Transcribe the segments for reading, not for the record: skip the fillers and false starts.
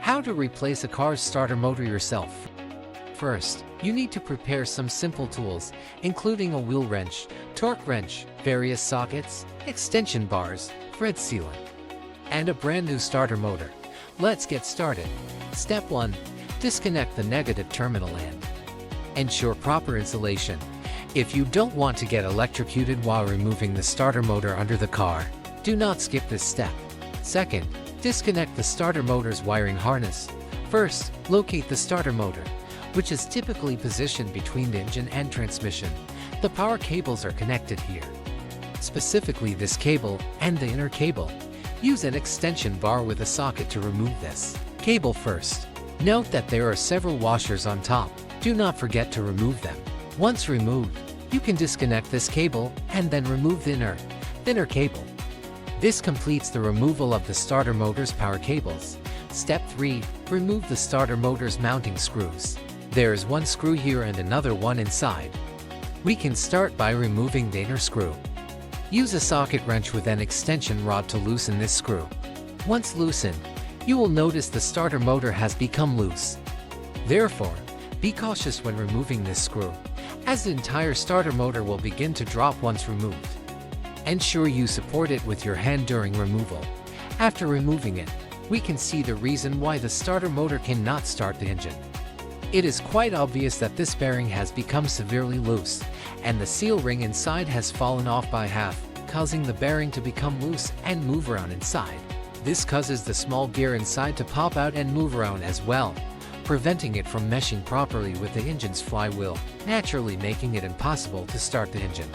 How to replace a car's starter motor yourself. First, you need to prepare some simple tools, including a wheel wrench, torque wrench, various sockets, extension bars, thread sealant, and a brand new starter motor. Let's get started. Step 1. Disconnect the negative terminal and ensure proper installation. If you don't want to get electrocuted while removing the starter motor under the car, do not skip this step. Second, disconnect the starter motor's wiring harness. First, locate the starter motor, which is typically positioned between the engine and transmission. The power cables are connected here. Specifically this cable and the inner cable. Use an extension bar with a socket to remove this cable first. Note that there are several washers on top. Do not forget to remove them. Once removed, you can disconnect this cable and then remove the thinner cable. This completes the removal of the starter motor's power cables. Step 3. Remove the starter motor's mounting screws. There is one screw here and another one inside. We can start by removing the inner screw. Use a socket wrench with an extension rod to loosen this screw. Once loosened, you will notice the starter motor has become loose. Therefore, be cautious when removing this screw, as the entire starter motor will begin to drop once removed. Ensure you support it with your hand during removal. After removing it, we can see the reason why the starter motor cannot start the engine. It is quite obvious that this bearing has become severely loose, and the seal ring inside has fallen off by half, causing the bearing to become loose and move around inside. This causes the small gear inside to pop out and move around as well, preventing it from meshing properly with the engine's flywheel, naturally making it impossible to start the engine.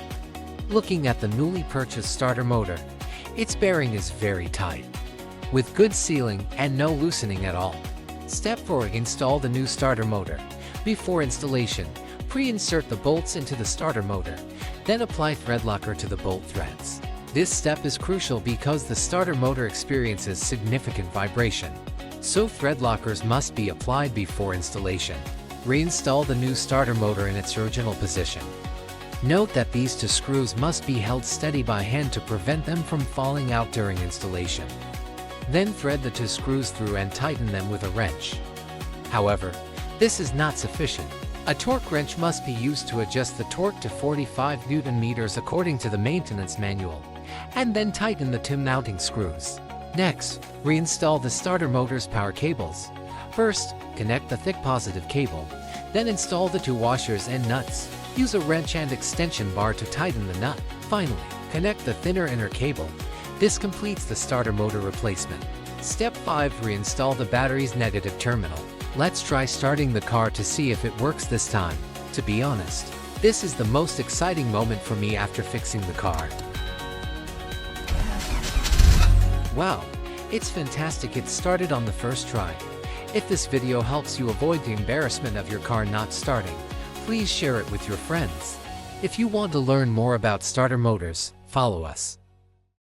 Looking at the newly purchased starter motor, its bearing is very tight, with good sealing and no loosening at all. Step 4. Install the new starter motor. Before installation, pre-insert the bolts into the starter motor, then apply thread locker to the bolt threads. This step is crucial because the starter motor experiences significant vibration, so thread lockers must be applied before installation. Reinstall the new starter motor in its original position. Note that these two screws must be held steady by hand to prevent them from falling out during installation. Then thread the two screws through and tighten them with a wrench. However, this is not sufficient. A torque wrench must be used to adjust the torque to 45 Newton meters according to the maintenance manual, and then tighten the two mounting screws. Next, reinstall the starter motor's power cables. First, connect the thick positive cable, then install the two washers and nuts. Use a wrench and extension bar to tighten the nut. Finally, connect the thinner inner cable. This completes the starter motor replacement. Step 5. Reinstall the battery's negative terminal. Let's try starting the car to see if it works this time. To be honest, this is the most exciting moment for me after fixing the car. Wow, it's fantastic, it started on the first try. If this video helps you avoid the embarrassment of your car not starting, please share it with your friends. If you want to learn more about starter motors, follow us.